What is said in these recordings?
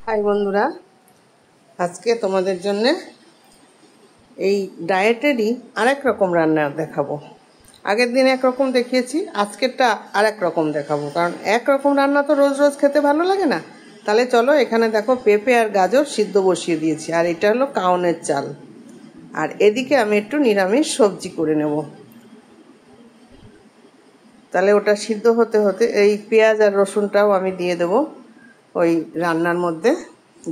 High বন্ধুরা, আজকে তোমাদের জন্য এই ডায়েটেরই আরেক রকম রান্না দেখাবো। আগের দিন একরকম দেখিয়েছি, আজকেরটা আরেক রকম দেখাবো। কারণ একরকম রান্না তো রোজ রোজ খেতে ভালো লাগে না। তাহলে চলো, এখানে দেখো পেঁপে আর গাজর সিদ্ধ বসিয়ে দিয়েছি, আর এটা হলো কাউনের চাল। আর এদিকে আমি একটু নিরামিষ সবজি করে নেব। তাহলে ওটা সিদ্ধ হতে হতে এই পেঁয়াজ আর রসুনটাও আমি দিয়ে দেবো ওই রান্নার মধ্যে,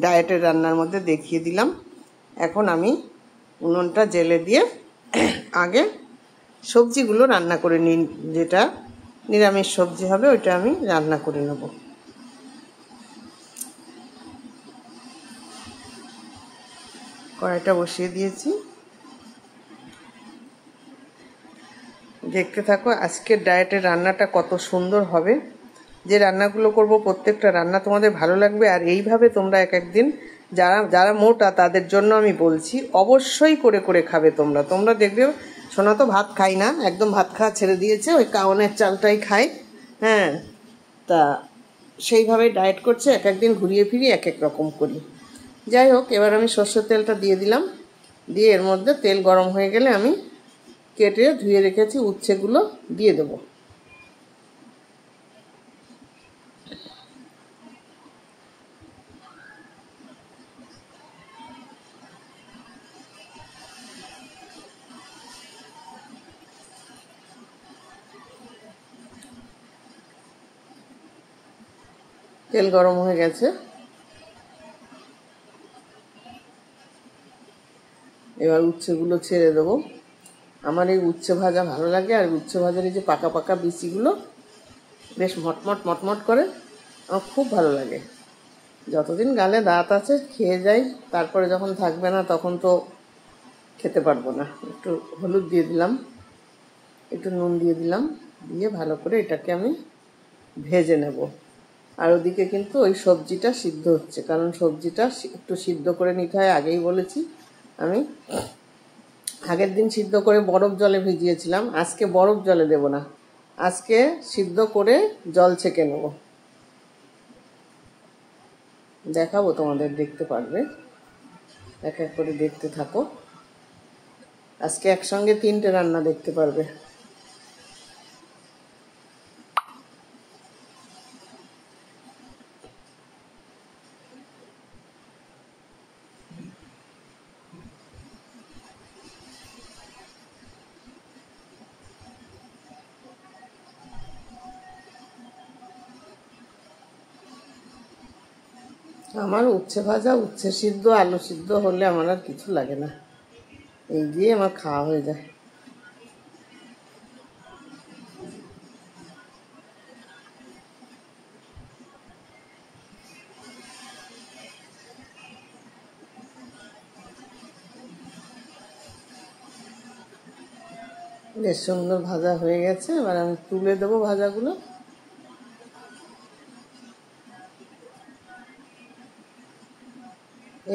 ডায়েটের রান্নার মধ্যে দেখিয়ে দিলাম। এখন আমি উনুনটা জেলে দিয়ে আগে সবজিগুলো রান্না করে নিই। যেটা নিরামিষ সবজি হবে ওইটা আমি রান্না করে নেব। কড়াইটা বসিয়ে দিয়েছি, দেখতে থাকো আজকের ডায়েটের রান্নাটা কত সুন্দর হবে। যে রান্নাগুলো করব প্রত্যেকটা রান্না তোমাদের ভালো লাগবে। আর এইভাবে তোমরা এক একদিন যারা মোটা তাদের জন্য আমি বলছি, অবশ্যই করে করে খাবে তোমরা দেখবে। সোনা তো ভাত খাই না, একদম ভাত খাওয়া ছেড়ে দিয়েছে, ওই কাউনের চালটাই খায়। হ্যাঁ, তা সেইভাবে ডায়েট করছে, এক একদিন ঘুরিয়ে ফিরিয়ে এক এক রকম করি। যাই হোক, এবার আমি সর্ষের তেলটা দিয়ে দিলাম। দিয়ে এর মধ্যে তেল গরম হয়ে গেলে আমি কেটে ধুয়ে রেখেছি উচ্ছেগুলো দিয়ে দেবো। তেল গরম হয়ে গেছে, এবার উচ্ছেগুলো ছেড়ে দেবো। আমার এই উচ্ছে ভাজা ভালো লাগে, আর উচ্ছে ভাজার এই যে পাকা পাকা বিচিগুলো বেশ মটমট মটমট করে, আমার খুব ভালো লাগে। যতদিন গালে দাঁত আছে খেয়ে যাই, তারপরে যখন থাকবে না তখন তো খেতে পারবো না। একটু হলুদ দিয়ে দিলাম, একটু নুন দিয়ে দিলাম, দিয়ে ভালো করে এটাকে আমি ভেজে নেব। আর ওদিকে কিন্তু ওই সবজিটা সিদ্ধ হচ্ছে, কারণ সবজিটা একটু সিদ্ধ করে নিতে হয়, আগেই বলেছি আমি। আগের দিন সিদ্ধ করে বরফ জলে ভিজিয়েছিলাম, আজকে বরফ জলে দেব না, আজকে সিদ্ধ করে জল ছেঁকে নেব। দেখাবো তোমাদের, দেখতে পারবে, এক এক করে দেখতে থাকো। আজকে একসঙ্গে 3টে রান্না দেখতে পারবে। আমার উচ্ছে ভাজা, উচ্ছে সিদ্ধ, আলু সিদ্ধ হলে আমার আর কিছু লাগে না, এই দিয়ে আমার খাওয়া হয়ে যায়। বেশ সুন্দর ভাজা হয়ে গেছে, এবার আমি তুলে দেবো ভাজাগুলো।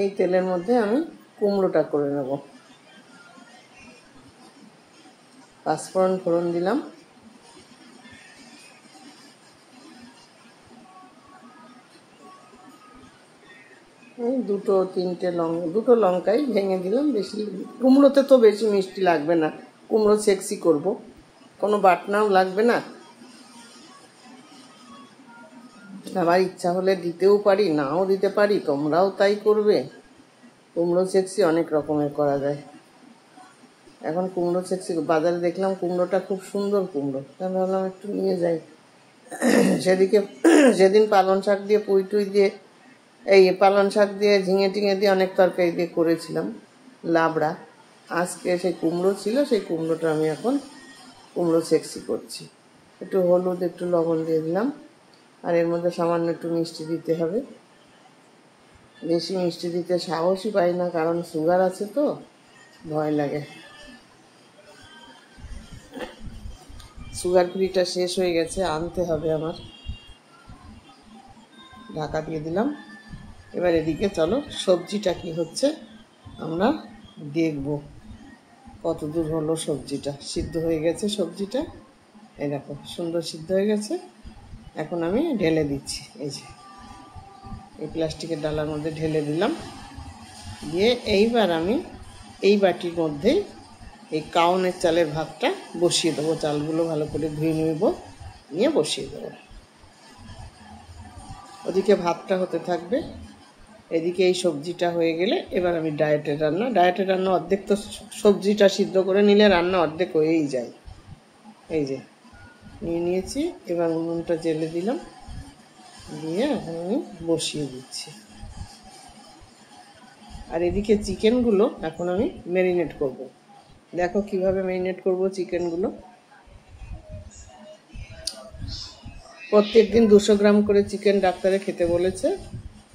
এই তেলের মধ্যে আমি কুমড়োটা করে নেব। পাঁচফোড়ন ফোড়ন দিলাম, এই দুটো লঙ্কাই ভেঙে দিলাম। বেশি কুমড়োতে তো বেশি মিষ্টি লাগবে না, কুমড়ো সেক্সি করব, কোনো বাটনাও লাগবে না। আমার ইচ্ছা হলে দিতেও পারি, নাও দিতে পারি, তোমরাও তাই করবে। কুমড়ো সেক্সি অনেক রকমের করা যায়। এখন কুমড়ো সেক্সি বাজারে দেখলাম কুমড়োটা খুব সুন্দর কুমড়ো, তাই ভাবলাম একটু নিয়ে যাই। সেদিন পালং শাক দিয়ে পুঁই টুই দিয়ে, এই পালং শাক দিয়ে ঝিঙে টিঙে দিয়ে অনেক তরকারি দিয়ে করেছিলাম লাবড়া। আজকে সেই কুমড়ো ছিল, সেই কুমড়োটা আমি এখন কুমড়ো সেক্সি করছি। একটু হলুদ, একটু লবণ দিয়ে দিলাম, আর এর মধ্যে সামান্য একটু মিষ্টি দিতে হবে। বেশি মিষ্টি দিতে সাহসই পাই না, কারণ সুগার আছে তো ভয় লাগে। সুগার ফ্রিটা শেষ হয়ে গেছে, আনতে হবে আমার। ঢাকা দিয়ে দিলাম। এবার এদিকে চলো সবজিটা কি হচ্ছে আমরা দেখব। কত দূর হলো সবজিটা, সিদ্ধ হয়ে গেছে সবজিটা, এই দেখো সুন্দর সিদ্ধ হয়ে গেছে। এখন আমি ঢেলে দিচ্ছি, এই যে এই প্লাস্টিকের ডালার মধ্যে ঢেলে দিলাম। দিয়ে এইবার আমি এই বাটির মধ্যেই এই কাউনের চালের ভাতটা বসিয়ে দেবো। চালগুলো ভালো করে ধুয়ে নেব, নিয়ে বসিয়ে দেবো। ওদিকে ভাতটা হতে থাকবে, এদিকে এই সবজিটা হয়ে গেলে এবার আমি ডায়েটের রান্না অর্ধেক তো সবজিটা সিদ্ধ করে নিলে রান্না অর্ধেক হয়েই যায়। এই যে নিয়ে নিয়েছি, এবার উনুনটা জ্বেলে দিলাম, দিয়ে এখন আমি বসিয়ে দিচ্ছি। আর এদিকে চিকেনগুলো এখন আমি ম্যারিনেট করব। দেখো কিভাবে ম্যারিনেট করব চিকেনগুলো। প্রত্যেক দিন 200 গ্রাম করে চিকেন ডাক্তারে খেতে বলেছে,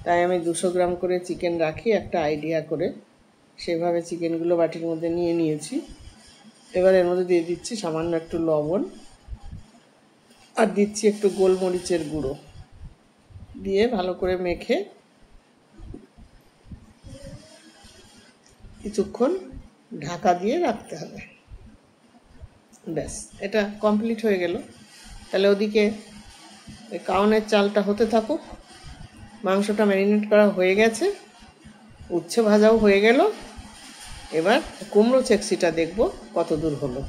তাই আমি 200 গ্রাম করে চিকেন রাখি একটা আইডিয়া করে। সেভাবে চিকেনগুলো বাটির মধ্যে নিয়ে নিয়েছি। এবার এর মধ্যে দিয়ে দিচ্ছি সামান্য একটু লবণ, আর দিচ্ছি একটু গোলমরিচের গুঁড়ো, দিয়ে ভালো করে মেখে কিছুক্ষণ ঢাকা দিয়ে রাখতে হবে। ব্যাস, এটা কমপ্লিট হয়ে গেল। তাহলে ওদিকে কাউনের চালটা হতে থাকুক, মাংসটা ম্যারিনেট করা হয়ে গেছে, উচ্ছে ভাজাও হয়ে গেল। এবার কুমড়ো চেকসিটা দেখব কত দূর হলো।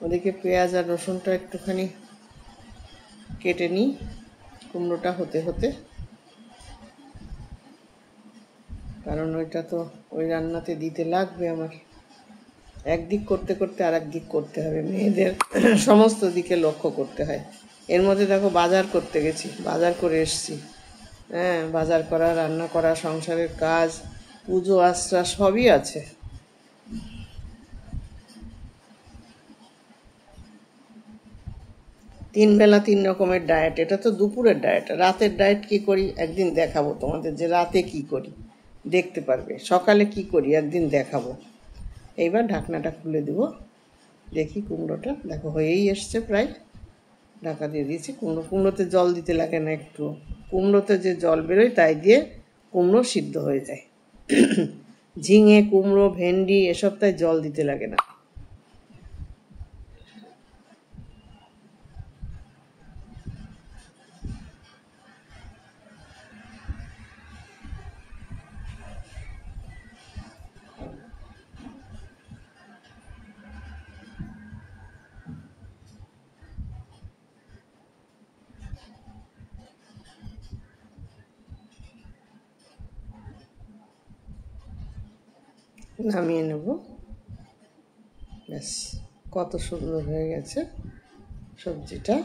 ওদিকে পেঁয়াজ আর রসুনটা একটুখানি কেটে নিই কুমড়োটা হতে হতে, কারণ ওইটা তো ওই রান্নাতে দিতে লাগবে আমার। একদিক করতে করতে আর একদিক করতে হবে, মেয়েদের সমস্ত দিকে লক্ষ্য করতে হয়। এর মধ্যে দেখো বাজার করতে গেছি, বাজার করে এসছি। হ্যাঁ, বাজার করা, রান্না করা, সংসারের কাজ, পুজো আশ্রা সবই আছে। তিন বেলা 3 রকমের ডায়েট, এটা তো দুপুরের ডায়েট। রাতের ডায়েট কি করি একদিন দেখাবো তোমাদের, যে রাতে কি করি দেখতে পারবে। সকালে কি করি একদিন দেখাবো। এইবার ঢাকনাটা খুলে দেব, দেখি কুমড়োটা দেখো হয়েই এসছে প্রায়। ঢাকা দিয়ে দিয়েছি। কুমড়োতে জল দিতে লাগে না একটু, কুমড়োতে যে জল বেরোয় তাই দিয়ে কুমড়ো সিদ্ধ হয়ে যায়। ঝিঙে, কুমড়ো, ভেন্ডি এসব তাই জল দিতে লাগে না। নামিয়ে নেব। ব্যাস, কত সুন্দর হয়ে গেছে সবজিটা।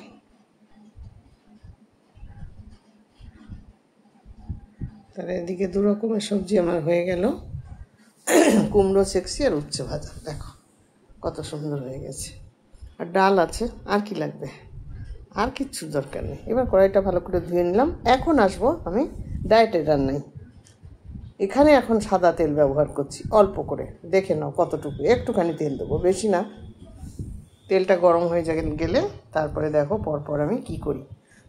তাহলে এদিকে 2 রকমের সবজি আমার হয়ে গেল, কুমড়ো চেকসি আর উচ্ছে ভাজা। দেখো কত সুন্দর হয়ে গেছে। আর ডাল আছে, আর কি লাগবে, আর কিচ্ছু দরকার নেই। এবার কড়াইটা ভালো করে ধুয়ে নিলাম। এখন আসবো আমি ডায়েটের রান্নায়। এখানে এখন সাদা তেল ব্যবহার করছি অল্প করে, দেখে নাও কতটুকু, একটুখানি তেল দেবো, বেশি না। তেলটা গরম হয়ে গেলে তারপরে দেখো পরপর আমি কি করি।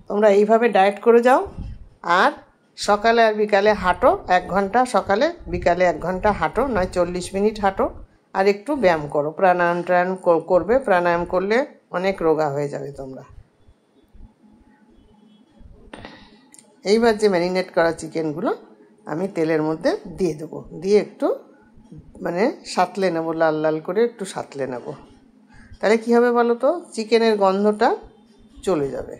তোমরা এইভাবে ডায়েট করে যাও, আর সকালে আর বিকালে হাঁটো 1 ঘন্টা, সকালে বিকালে 1 ঘন্টা হাঁটো, নয় 40 মিনিট হাঁটো। আর একটু ব্যায়াম করো, প্রাণায়াম করবে। প্রাণায়াম করলে অনেক রোগা হয়ে যাবে তোমরা। এইবার যে ম্যারিনেট করা চিকেনগুলো আমি তেলের মধ্যে দিয়ে দেবো, দিয়ে একটু মানে সাঁতলে নেবো, লাল লাল করে একটু সাঁতলে নেবো। তাহলে কী হবে বলো তো, চিকেনের গন্ধটা চলে যাবে।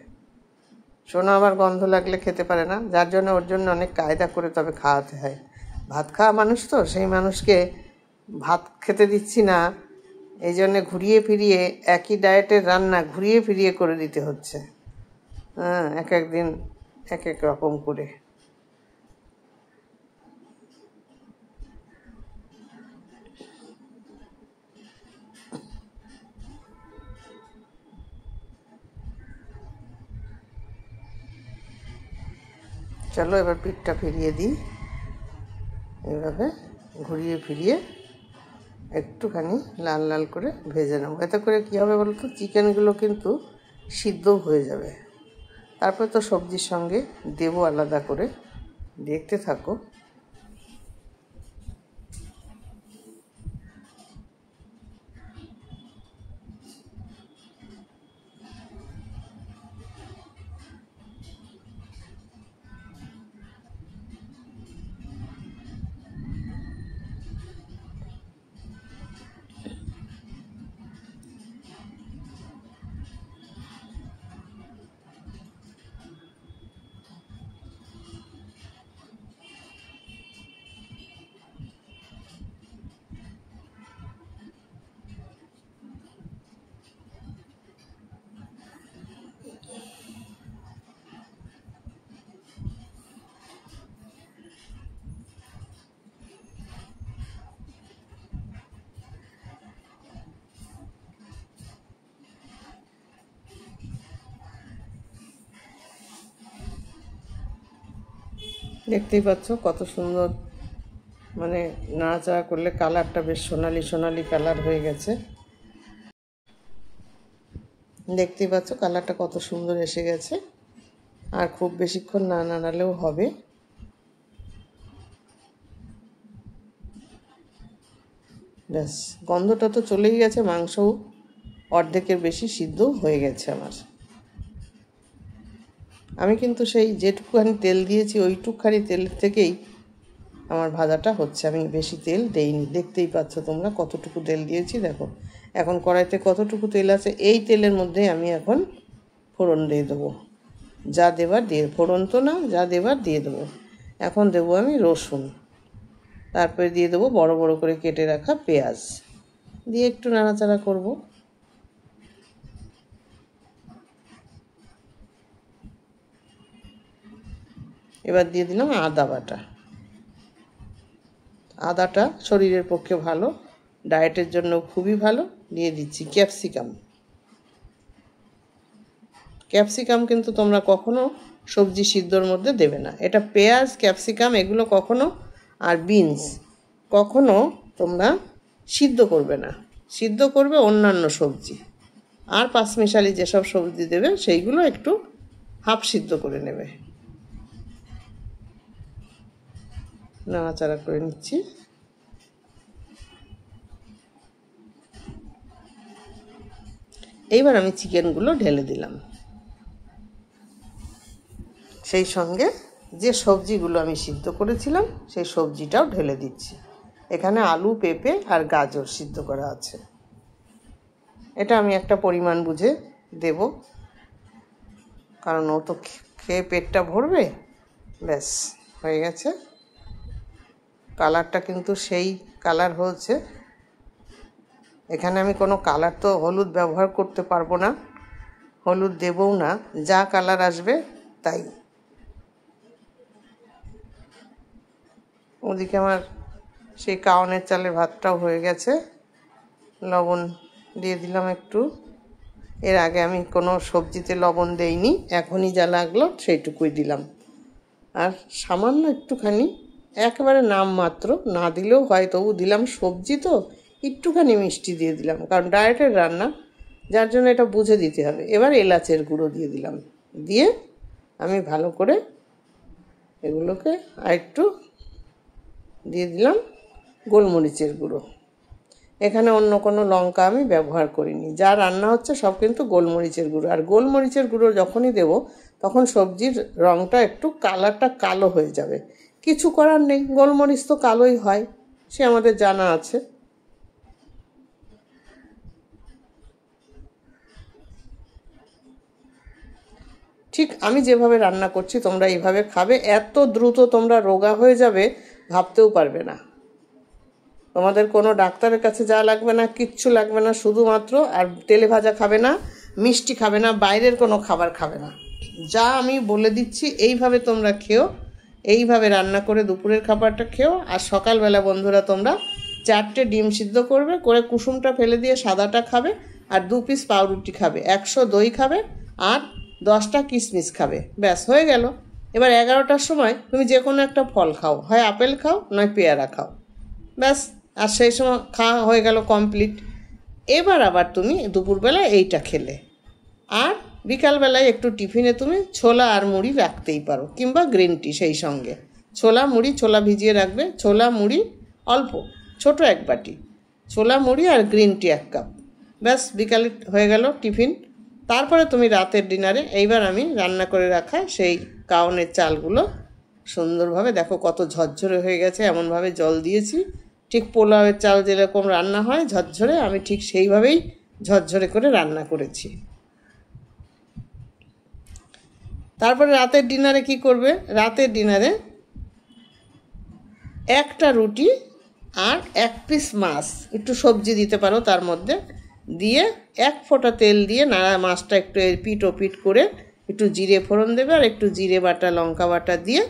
শোনো, আবার গন্ধ লাগলে খেতে পারে না, যার জন্য ওর জন্য অনেক কায়দা করে তবে খাওয়াতে হয়। ভাত খাওয়া মানুষ তো, সেই মানুষকে ভাত খেতে দিচ্ছি না, এই জন্যে ঘুরিয়ে ফিরিয়ে একই ডায়েটের রান্না ঘুরিয়ে ফিরিয়ে করে দিতে হচ্ছে। হ্যাঁ, এক এক দিন এক এক রকম করে। চলো এবার পিঠটা ফিরিয়ে দিই, এইভাবে ঘুরিয়ে ফিরিয়ে একটুখানি লাল লাল করে ভেজে নেবো। এতে করে কী হবে বলো তো, চিকেনগুলো কিন্তু সিদ্ধ হয়ে যাবে। তারপর তো সবজির সঙ্গে দেবো আলাদা করে, দেখতে থাকো। দেখতেই পাচ্ছ কত সুন্দর, মানে নাড়াচাড়া করলে কালারটা বেশ সোনালি সোনালি কালার হয়ে গেছে। দেখতেই পাচ্ছ কালারটা কত সুন্দর এসে গেছে। আর খুব বেশিক্ষণ না নাড়ালেও হবে। ব্যাস, গন্ধটা তো চলেই গেছে, মাংসও অর্ধেকের বেশি সিদ্ধ হয়ে গেছে আমার। আমি কিন্তু সেই যেটুকুখানি তেল দিয়েছি ওইটুকখানি তেলের থেকেই আমার ভাজাটা হচ্ছে, আমি বেশি তেল দেইনি। দেখতেই পাচ্ছ তোমরা কতটুকু তেল দিয়েছি। দেখো এখন কড়াইতে কতটুকু তেল আছে। এই তেলের মধ্যে আমি এখন ফোড়ন দিয়ে দেবো, যা দেবার দিয়ে, ফোড়ন তো না, যা দেবার দিয়ে দেবো। এখন দেবো আমি রসুন, তারপরে দিয়ে দেবো বড় বড় করে কেটে রাখা পেঁয়াজ, দিয়ে একটু নাড়াচাড়া করব। এবার দিয়ে দিলাম আদা বাটা। আদাটা শরীরের পক্ষে ভালো, ডায়েটের জন্য খুবই ভালো। দিয়ে দিচ্ছি ক্যাপসিকাম। ক্যাপসিকাম কিন্তু তোমরা কখনো সবজি সিদ্ধর মধ্যে দেবে না। এটা পেঁয়াজ, ক্যাপসিকাম এগুলো কখনো, আর বিনস কখনো তোমরা সিদ্ধ করবে না। সিদ্ধ করবে অন্যান্য সবজি, আর পাঁচমিশালি যেসব সবজি দেবে সেইগুলো একটু হাফ সিদ্ধ করে নেবে। নাড়াচাড়া করে নিচ্ছি। এইবার আমি চিকেনগুলো ঢেলে দিলাম, সেই সঙ্গে যে সবজিগুলো আমি সিদ্ধ করেছিলাম সেই সবজিটাও ঢেলে দিচ্ছি। এখানে আলু, পেঁপে আর গাজর সিদ্ধ করা আছে। এটা আমি একটা পরিমাণ বুঝে দেব, কারণ ও তো খেয়ে পেটটা ভরবে। ব্যাস হয়ে গেছে। কালারটা কিন্তু সেই কালার হয়েছে। এখানে আমি কোনো কালার তো হলুদ ব্যবহার করতে পারবো না, হলুদ দেবও না, যা কালার আসবে তাই। ওদিকে আমার সেই কাওনের চালের ভাতটাও হয়ে গেছে। লবণ দিয়ে দিলাম একটু। এর আগে আমি কোনো সবজিতে লবণ দেইনি, এখনই যা লাগলো সেইটুকুই দিলাম। আর সামান্য একটুখানি, একেবারে নামমাত্র, না দিলেও হয়, তবু দিলাম, সবজি তো একটুখানি মিষ্টি দিয়ে দিলাম, কারণ ডায়েটের রান্না, যার জন্য এটা বুঝে দিতে হবে। এবার এলাচের গুঁড়ো দিয়ে দিলাম, দিয়ে আমি ভালো করে এগুলোকে আরেকটু দিয়ে দিলাম গোলমরিচের গুঁড়ো। এখানে অন্য কোনো লঙ্কা আমি ব্যবহার করিনি, যা রান্না হচ্ছে সব কিন্তু গোলমরিচের গুঁড়ো। আর গোলমরিচের গুঁড়ো যখনই দেব তখন সবজির রঙটা একটু, কালারটা কালো হয়ে যাবে। কিছু করার নেই, গোলমরিচ তো কালোই হয়, সে আমাদের জানা আছে। ঠিক আমি যেভাবে রান্না করছি তোমরা এইভাবে খাবে, এত দ্রুত তোমরা রোগা হয়ে যাবে ভাবতেও পারবে না। তোমাদের কোনো ডাক্তারের কাছে যাওয়া লাগবে না, কিচ্ছু লাগবে না। শুধুমাত্র, আর তেলে ভাজা খাবে না, মিষ্টি খাবে না, বাইরের কোনো খাবার খাবে না। যা আমি বলে দিচ্ছি এইভাবে তোমরা খেও, এইভাবে রান্না করে দুপুরের খাবারটা খেও। আর সকালবেলা বন্ধুরা তোমরা 4টে ডিম সিদ্ধ করবে, করে কুসুমটা ফেলে দিয়ে সাদাটা খাবে, আর 2 পিস পাউরুটি খাবে, 100 দই খাবে, আর 10টা কিশমিশ খাবে। ব্যাস হয়ে গেল। এবার 11টার সময় তুমি যে কোনো একটা ফল খাও, হয় আপেল খাও নয় পেয়ারা খাও, ব্যাস। আর সেই সময় খাওয়া হয়ে গেল কমপ্লিট। এবার আবার তুমি দুপুরবেলা এইটা খেলে, আর বিকালবেলায় একটু টিফিনে তুমি ছোলা আর মুড়ি রাখতেই পারো, কিংবা গ্রিন টি সেই সঙ্গে। ছোলা মুড়ি, ছোলা ভিজিয়ে রাখবে, ছোলা মুড়ি অল্প, ছোট 1 বাটি, ছোলা মুড়ি আর গ্রিন টি 1 কাপ, ব্যাস বিকালে হয়ে গেল টিফিন। তারপরে তুমি রাতের ডিনারে, এইবার আমি রান্না করে রাখা সেই কাওনের চালগুলো সুন্দরভাবে, দেখো কত ঝরঝরে হয়ে গেছে, এমনভাবে জল দিয়েছি, ঠিক পোলাওয়ের চাল যেরকম রান্না হয় ঝরঝরে, আমি ঠিক সেইভাবেই ঝরঝরে করে রান্না করেছি। তারপরে রাতের ডিনারে কি করবে? রাতের ডিনারে 1টা রুটি আর 1 পিস মাছ, একটু সবজি দিতে পারো তার মধ্যে, দিয়ে 1 ফোঁটা তেল দিয়ে মাছটা একটু পিট ও পিট করে একটু জিরে ফোড়ন দেবে, আর একটু জিরে বাটা, লঙ্কা বাটা দিয়ে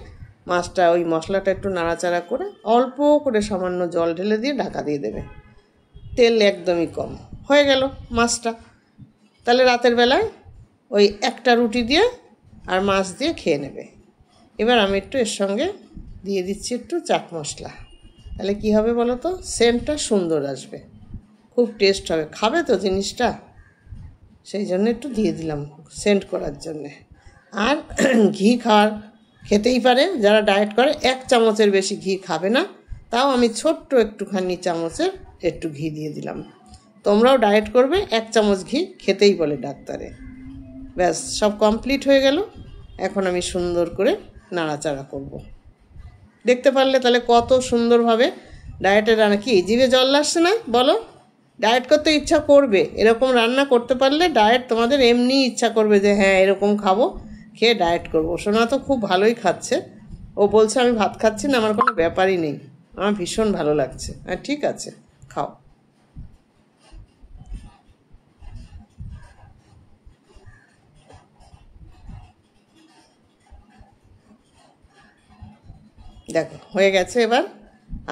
মাছটা, ওই মশলাটা একটু নাড়াচাড়া করে অল্প করে সামান্য জল ঢেলে দিয়ে ঢাকা দিয়ে দেবে, তেল একদমই কম। হয়ে গেল মাছটা। তাহলে রাতের বেলায় ওই 1টা রুটি দিয়ে আর মাছ দিয়ে খেয়ে নেবে। এবার আমি একটু এর সঙ্গে দিয়ে দিচ্ছি একটু চাট মশলা। তাহলে কি হবে বলো তো, সেন্টটা সুন্দর আসবে, খুব টেস্ট হবে। খাবে তো জিনিসটা, সেই জন্য একটু দিয়ে দিলাম সেন্ট করার জন্যে। আর ঘি খেতেই পারে যারা ডায়েট করে, 1 চামচের বেশি ঘি খাবে না, তাও আমি ছোট্ট একটুখানি চামচের একটু ঘি দিয়ে দিলাম। তোমরাও ডায়েট করবে, 1 চামচ ঘি খেতেই বলে ডাক্তারে। ব্যাস, সব কমপ্লিট হয়ে গেল। এখন আমি সুন্দর করে নাড়াচাড়া করব। দেখতে পারলে তাহলে কত সুন্দরভাবে ডায়েটের রান্না। কি জিভে জল আসছে না বলো? ডায়েট করতে ইচ্ছা করবে, এরকম রান্না করতে পারলে ডায়েট তোমাদের এমনি ইচ্ছা করবে যে হ্যাঁ এরকম খাবো, খেয়ে ডায়েট করবো। সোনা তো খুব ভালোই খাচ্ছে, ও বলছে আমি ভাত খাচ্ছি না, আমার কোনো ব্যাপারই নেই, আমার ভীষণ ভালো লাগছে। হ্যাঁ ঠিক আছে, খাও। দেখো হয়ে গেছে, এবার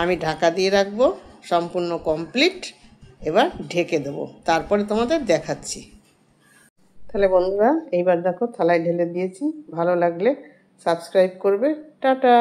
আমি ঢাকা দিয়ে রাখবো, সম্পূর্ণ কমপ্লিট। এবার ঢেকে দেবো, তারপরে তোমাদের দেখাচ্ছি। তাহলে বন্ধুরা এইবার দেখো থালায় ঢেলে দিয়েছি। ভালো লাগলে সাবস্ক্রাইব করবে। টাটা।